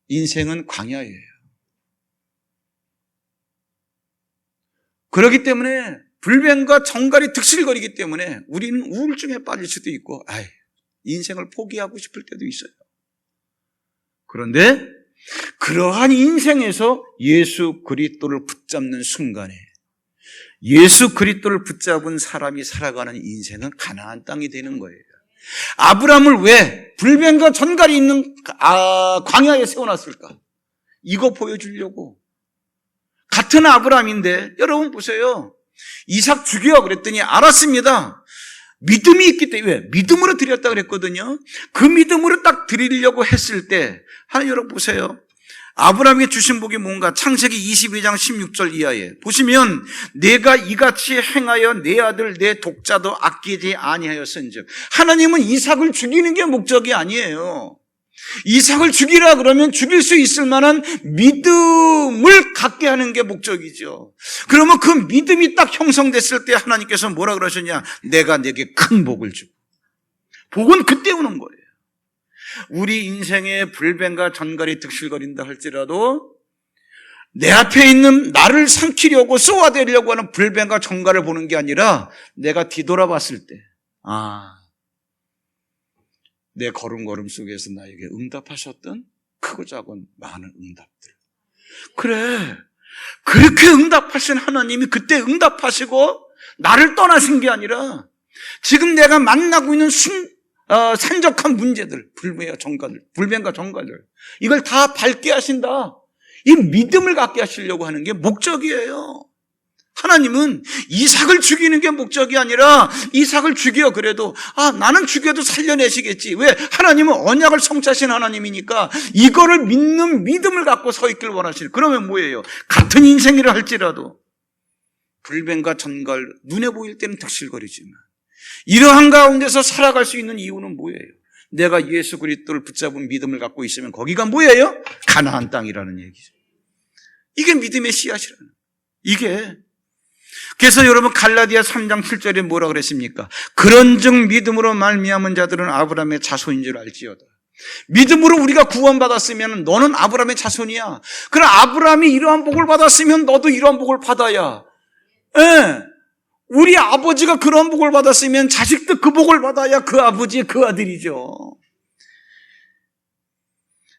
인생은 광야예요. 그렇기 때문에 불뱀과 전갈이 득실거리기 때문에 우리는 우울증에 빠질 수도 있고, 인생을 포기하고 싶을 때도 있어요. 그런데 그러한 인생에서 예수 그리스도를 붙잡는 순간에, 예수 그리스도를 붙잡은 사람이 살아가는 인생은 가나안 땅이 되는 거예요. 아브라함을 왜 불뱀과 전갈이 있는 광야에 세워놨을까? 이거 보여주려고. 같은 아브라함인데, 여러분 보세요. 이삭 죽여 그랬더니 알았습니다. 믿음이 있기 때문에, 왜? 믿음으로 드렸다 그랬거든요. 그 믿음으로 딱 드리려고 했을 때, 여러분 보세요. 아브라함에게 주신 복이 뭔가? 창세기 22장 16절 이하에 보시면, 내가 이같이 행하여 내 아들 내 독자도 아끼지 아니하였은즉, 하나님은 이삭을 죽이는 게 목적이 아니에요. 이삭을 죽이라 그러면 죽일 수 있을 만한 믿음을 갖게 하는 게 목적이죠. 그러면 그 믿음이 딱 형성됐을 때 하나님께서 뭐라 그러셨냐? 내가 내게 큰 복을 주고. 복은 그때 오는 거예요. 우리 인생에 불뱀과 전갈이 득실거린다 할지라도 내 앞에 있는 나를 삼키려고 쏘아대려고 하는 불뱀과 전갈을 보는 게 아니라, 내가 뒤돌아봤을 때, 내 걸음걸음 속에서 나에게 응답하셨던 크고 작은 많은 응답들. 그래, 그렇게 응답하신 하나님이 그때 응답하시고 나를 떠나신 게 아니라, 지금 내가 만나고 있는 산적한 문제들, 불뱀과 전갈들, 이걸 다 밟게 하신다. 이 믿음을 갖게 하시려고 하는 게 목적이에요. 하나님은 이삭을 죽이는 게 목적이 아니라, 이삭을 죽여 그래도 나는 죽여도 살려내시겠지. 왜? 하나님은 언약을 성취하신 하나님이니까 이거를 믿는 믿음을 갖고 서 있길 원하시는. 그러면 뭐예요? 같은 인생이라 할지라도 불뱀과 전갈, 눈에 보일 때는 득실거리지만 이러한 가운데서 살아갈 수 있는 이유는 뭐예요? 내가 예수 그리스도를 붙잡은 믿음을 갖고 있으면 거기가 뭐예요? 가나안 땅이라는 얘기죠. 이게 믿음의 씨앗이라는 이게. 그래서 여러분 갈라디아 3장 7절에 뭐라 그랬습니까? 그런즉 믿음으로 말미암은 자들은 아브라함의 자손인 줄 알지어다. 믿음으로 우리가 구원받았으면 너는 아브라함의 자손이야. 그럼 아브라함이 이러한 복을 받았으면 너도 이러한 복을 받아야. 예. 우리 아버지가 그런 복을 받았으면 자식도 그 복을 받아야 그 아버지의 그 아들이죠.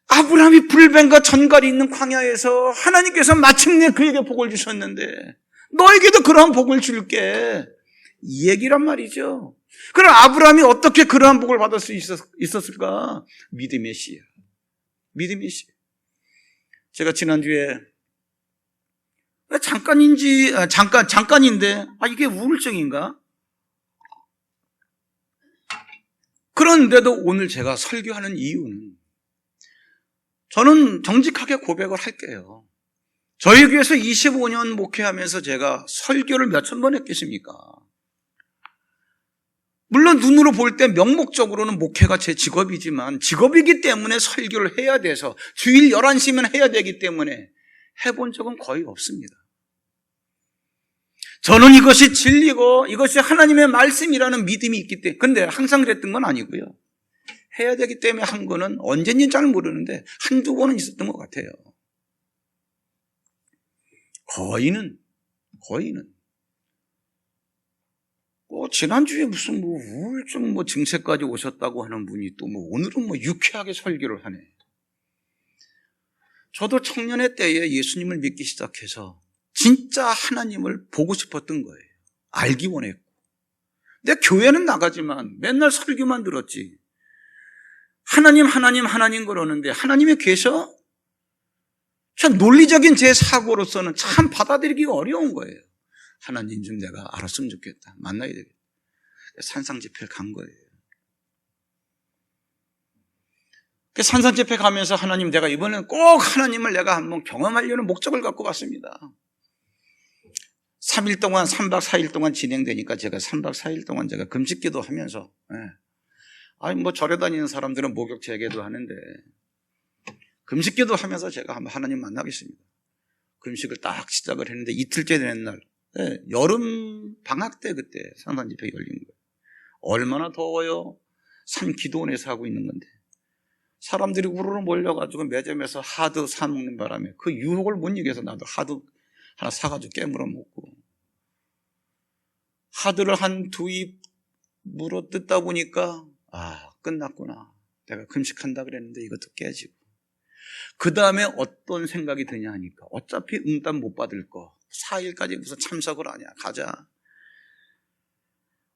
아브라함이 불뱀과 전갈이 있는 광야에서 하나님께서 마침내 그에게 복을 주셨는데 너에게도 그러한 복을 줄게, 이 얘기란 말이죠. 그럼 아브라함이 어떻게 그러한 복을 받을 수 있었을까? 믿음의 씨야. 믿음의 씨. 제가 지난주에 잠깐인데 이게 우울증인가? 그런데도 오늘 제가 설교하는 이유는 저는 정직하게 고백을 할게요. 저희 교회에서 25년 목회하면서 제가 설교를 몇천 번 했겠습니까? 물론 눈으로 볼 때 명목적으로는 목회가 제 직업이지만 직업이기 때문에 설교를 해야 돼서 주일 11시면 해야 되기 때문에 해본 적은 거의 없습니다. 저는 이것이 진리고 이것이 하나님의 말씀이라는 믿음이 있기 때문에, 근데 항상 그랬던 건 아니고요. 해야 되기 때문에 한 거는 언제인지 잘 모르는데 한두 번은 있었던 것 같아요. 거의는 지난주에 무슨 우울증 증세까지 오셨다고 하는 분이 또 오늘은 유쾌하게 설교를 하네. 저도 청년의 때에 예수님을 믿기 시작해서 진짜 하나님을 보고 싶었던 거예요. 알기 원했고. 내 교회는 나가지만 맨날 설교만 들었지. 하나님 그러는데 하나님이 계셔? 참 논리적인 제 사고로서는 참 받아들이기가 어려운 거예요. 하나님 좀 내가 알았으면 좋겠다. 만나야 되겠다. 산상집회 간 거예요. 산상집회 가면서 하나님, 내가 이번에는 꼭 하나님을 내가 한번 경험하려는 목적을 갖고 갔습니다. 3일 동안 3박 4일 동안 진행되니까 제가 3박 4일 동안 제가 금식기도 하면서, 절에 다니는 사람들은 목욕 재개도 하는데 금식기도 하면서 제가 한번 하나님 만나겠습니다. 금식을 딱 시작을 했는데 이틀째 되는 날, 여름 방학 때 그때 산상집회 열린 거예요. 얼마나 더워요. 산 기도원에서 하고 있는 건데 사람들이 우르르 몰려가지고 매점에서 하드 사 먹는 바람에 그 유혹을 못 이겨서 나도 하드 하나 사가지고 깨물어 먹고, 하드를 한 2입 물어 뜯다 보니까 끝났구나. 내가 금식한다 그랬는데 이것도 깨지고, 그 다음에 어떤 생각이 드냐 하니까 어차피 응답 못 받을 거 4일까지 무슨 참석을 하냐, 가자.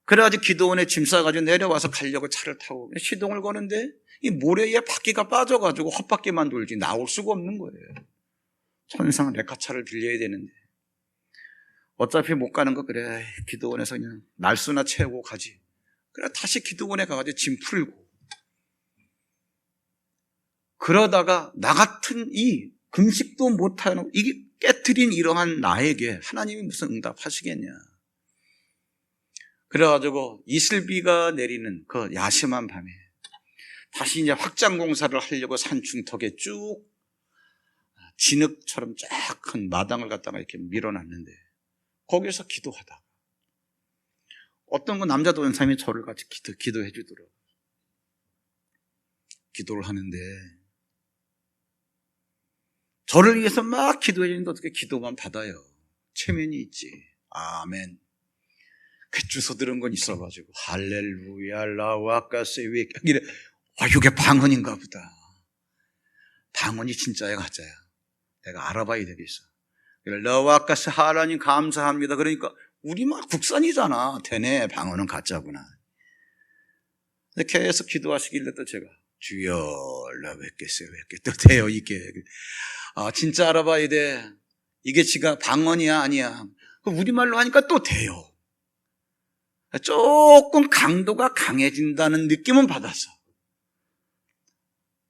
그래가지고 기도원에 짐 싸가지고 내려와서 가려고 차를 타고 시동을 거는데 이 모래에 바퀴가 빠져가지고 헛바퀴만 돌지 나올 수가 없는 거예요. 천상 레카차를 빌려야 되는데 어차피 못 가는 거, 그래 기도원에서 그냥 날수나 채우고 가지. 그래 다시 기도원에 가가지고 짐 풀고, 그러다가 나 같은 이 금식도 못하는 이게 깨트린 이러한 나에게 하나님이 무슨 응답하시겠냐. 그래가지고 이슬비가 내리는 그 야심한 밤에 다시 이제 확장 공사를 하려고 산중턱에 쭉 진흙처럼 쫙 큰 마당을 갖다가 이렇게 밀어놨는데 거기서 기도하다가 어떤 그 남자 도연사님이 저를 같이 기도해 주더라고요. 기도를 하는데 저를 위해서 막 기도해 주는데 어떻게 기도만 받아요. 체면이 있지. 아멘. 쾌주소 들은 건 있어가지고 할렐루야 라와까세 왜 이래. 이게 방언인가 보다. 방언이 진짜야 가짜야? 내가 알아봐야 되겠어. 라와까세 하나님 감사합니다. 그러니까 우리말 국산이잖아. 되네. 방언은 가짜구나. 계속 기도하시길래 또 제가 주여 라와까세 왜 또 돼요 이게. 진짜 알아봐야 돼. 이게 지가 방언이야 아니야. 우리말로 하니까 또 돼요. 조금 강도가 강해진다는 느낌은 받았어.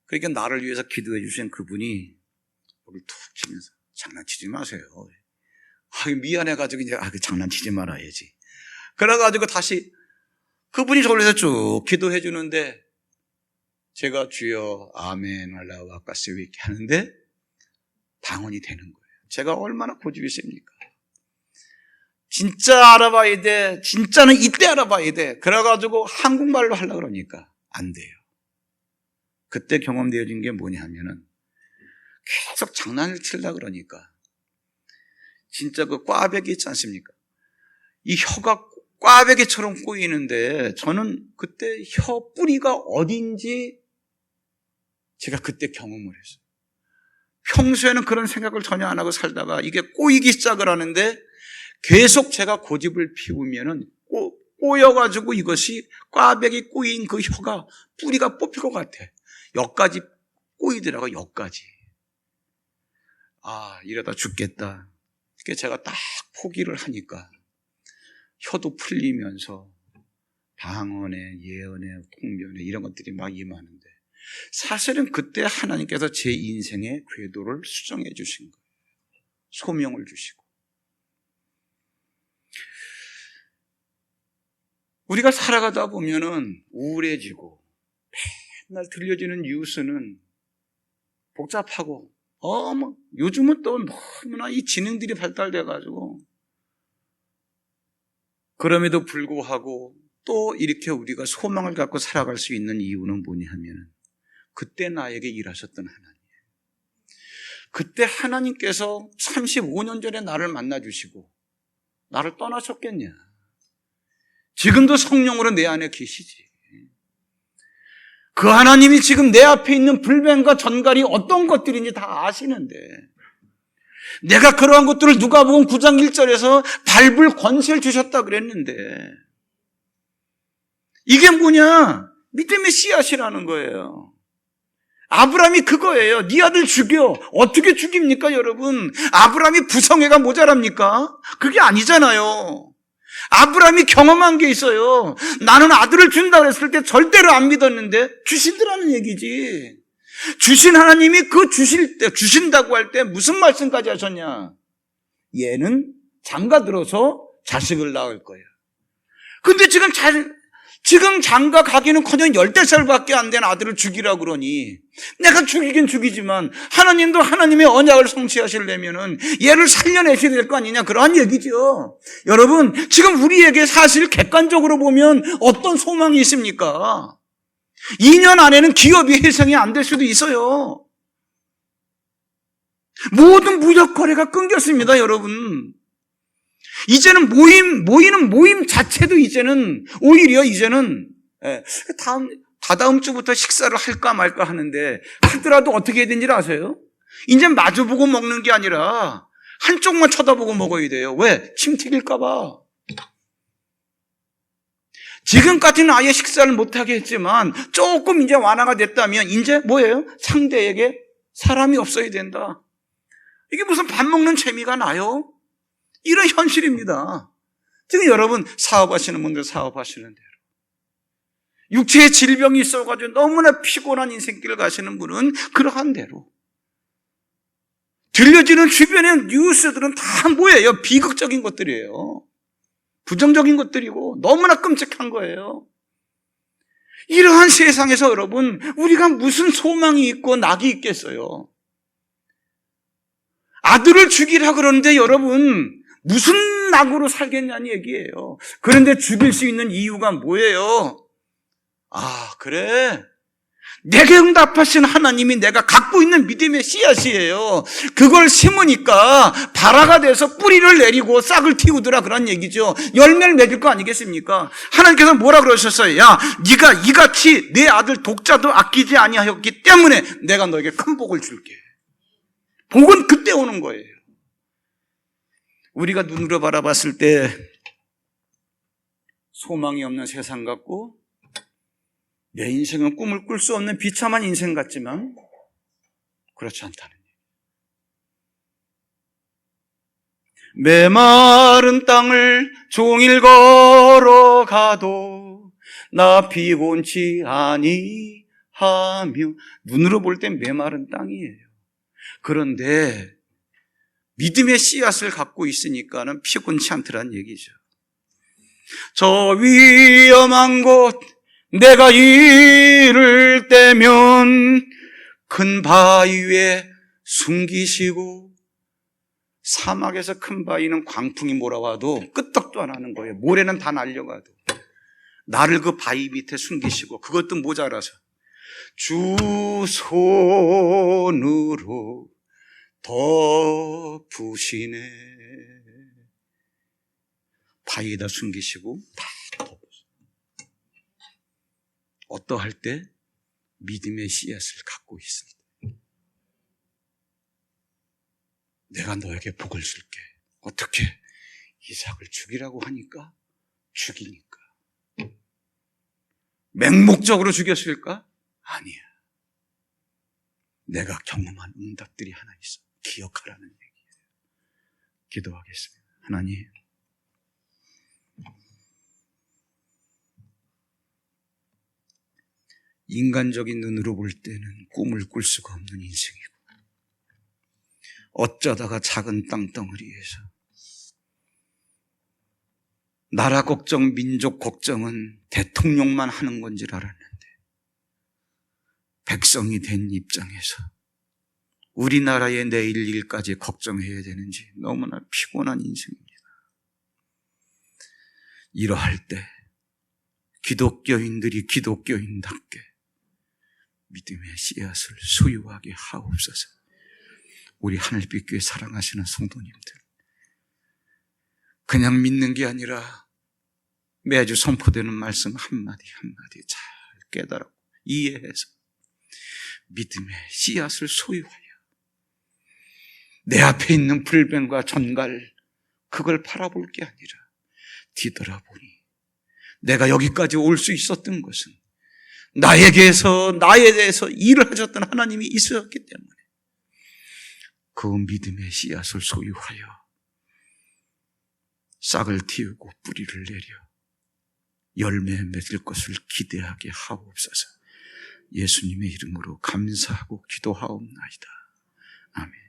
그러니까 나를 위해서 기도해 주신 그분이 여기 툭 치면서 장난치지 마세요. 미안해가지고 이제 장난치지 말아야지. 그래가지고 다시 그분이 저를 위해서 쭉 기도해 주는데 제가 주여 아멘 알라우 아까스 이렇게 하는데 방언이 되는 거예요. 제가 얼마나 고집이 셉니까? 진짜 알아봐야 돼. 진짜는 이때 알아봐야 돼. 그래가지고 한국말로 하려고 그러니까 안 돼요. 그때 경험되어진 게 뭐냐 하면은 계속 장난을 치려고 그러니까 진짜 그 꽈배기 있지 않습니까? 이 혀가 꽈배기처럼 꼬이는데 저는 그때 혀 뿌리가 어딘지 제가 그때 경험을 했어요. 평소에는 그런 생각을 전혀 안 하고 살다가 이게 꼬이기 시작을 하는데 계속 제가 고집을 피우면은 꼬여가지고 이것이 꽈배기 꼬인 그 혀가 뿌리가 뽑힐 것 같아. 여기까지 꼬이더라고요. 여기까지. 아, 이러다 죽겠다. 그게 제가 딱 포기를 하니까 혀도 풀리면서 방언에 예언에 통변에 이런 것들이 막 임하는데 사실은 그때 하나님께서 제 인생의 궤도를 수정해 주신 거예요. 소명을 주시고. 우리가 살아가다 보면은 우울해지고 맨날 들려지는 뉴스는 복잡하고 요즘은 또 너무나 이 지능들이 발달돼가지고 그럼에도 불구하고 또 이렇게 우리가 소망을 갖고 살아갈 수 있는 이유는 뭐냐 하면은 그때 나에게 일하셨던 하나님. 그때 하나님께서 35년 전에 나를 만나주시고 나를 떠나셨겠냐. 지금도 성령으로 내 안에 계시지. 그 하나님이 지금 내 앞에 있는 불변과 전갈이 어떤 것들인지 다 아시는데 내가 그러한 것들을 누가복음 9장 1절에서 밟을 권세를 주셨다 그랬는데 이게 뭐냐? 믿음의 씨앗이라는 거예요. 아브라함이 그거예요. 네 아들 죽여. 어떻게 죽입니까, 여러분? 아브라함이 부성애가 모자랍니까? 그게 아니잖아요. 아브라함이 경험한 게 있어요. 나는 아들을 준다 그랬을 때 절대로 안 믿었는데 주시더라는 얘기지. 주신 하나님이 그 주신다고 할 때 무슨 말씀까지 하셨냐? 얘는 장가 들어서 자식을 낳을 거예요. 근데 지금 장가 가기는커녕 10살밖에 안 된 아들을 죽이라고 그러니 내가 죽이긴 죽이지만 하나님도 하나님의 언약을 성취하시려면은 얘를 살려내셔야 될 거 아니냐 그러한 얘기죠. 여러분 지금 우리에게 사실 객관적으로 보면 어떤 소망이 있습니까? 2년 안에는 기업이 회생이 안 될 수도 있어요. 모든 무역 거래가 끊겼습니다, 여러분. 이제는 모이는 모임 자체도 오히려 다다음 주부터 식사를 할까 말까 하는데 하더라도 어떻게 해야 되는지 아세요? 이제 마주보고 먹는 게 아니라 한쪽만 쳐다보고 먹어야 돼요. 왜? 침 튀길까봐. 지금까지는 아예 식사를 못하게 했지만 조금 이제 완화가 됐다면 이제 뭐예요? 상대에게 사람이 없어야 된다. 이게 무슨 밥 먹는 재미가 나요? 이런 현실입니다. 지금 여러분 사업하시는 분들 사업하시는 대로 육체의 질병이 있어가지고 너무나 피곤한 인생길을 가시는 분은 그러한 대로 들려지는 주변의 뉴스들은 다 뭐예요? 비극적인 것들이에요. 부정적인 것들이고 너무나 끔찍한 거예요. 이러한 세상에서 여러분 우리가 무슨 소망이 있고 낙이 있겠어요? 아들을 죽이라 그러는데 여러분 무슨 낙으로 살겠냐는 얘기예요. 그런데 죽일 수 있는 이유가 뭐예요? 아, 그래. 내게 응답하신 하나님이 내가 갖고 있는 믿음의 씨앗이에요. 그걸 심으니까 발화가 돼서 뿌리를 내리고 싹을 틔우더라 그런 얘기죠. 열매를 맺을 거 아니겠습니까? 하나님께서 뭐라 그러셨어요? 야, 네가 이같이 내 아들 독자도 아끼지 아니하였기 때문에 내가 너에게 큰 복을 줄게. 복은 그때 오는 거예요. 우리가 눈으로 바라봤을 때 소망이 없는 세상 같고 내 인생은 꿈을 꿀 수 없는 비참한 인생 같지만 그렇지 않다는 얘기예요. 메마른 땅을 종일 걸어가도 나 피곤치 아니하며 눈으로 볼 땐 메마른 땅이에요. 그런데 믿음의 씨앗을 갖고 있으니까는 피곤치 않더란 얘기죠. 저 위험한 곳 내가 이를 때면 큰 바위 위에 숨기시고, 사막에서 큰 바위는 광풍이 몰아와도 끄떡도 안 하는 거예요. 모래는 다 날려가도 나를 그 바위 밑에 숨기시고, 그것도 모자라서 주 손으로 덮으시네. 바위에다 숨기시고 다 덮으시네. 어떠할 때? 믿음의 씨앗을 갖고 있을 때. 내가 너에게 복을 줄게. 어떻게? 이삭을 죽이라고 하니까 죽이니까. 맹목적으로 죽였을까? 아니야. 내가 경험한 응답들이 하나 있어. 기억하라는 얘기예요. 기도하겠습니다. 하나님, 인간적인 눈으로 볼 때는 꿈을 꿀 수가 없는 인생이고, 어쩌다가 작은 땅덩어리에서 나라 걱정, 민족 걱정은 대통령만 하는 건 줄 알았는데, 백성이 된 입장에서 우리나라의 내일 일까지 걱정해야 되는지 너무나 피곤한 인생입니다. 이러할 때 기독교인들이 기독교인답게 믿음의 씨앗을 소유하게 하옵소서. 우리 하늘빛 교회 사랑하시는 성도님들, 그냥 믿는 게 아니라 매주 선포되는 말씀 한마디 한마디 잘 깨달아 이해해서 믿음의 씨앗을 소유하여 내 앞에 있는 불변과 전갈, 그걸 바라볼 게 아니라 뒤돌아보니 내가 여기까지 올 수 있었던 것은 나에 대해서 일을 하셨던 하나님이 있었기 때문에 그 믿음의 씨앗을 소유하여 싹을 틔우고 뿌리를 내려 열매 맺을 것을 기대하게 하옵소서. 예수님의 이름으로 감사하고 기도하옵나이다. 아멘.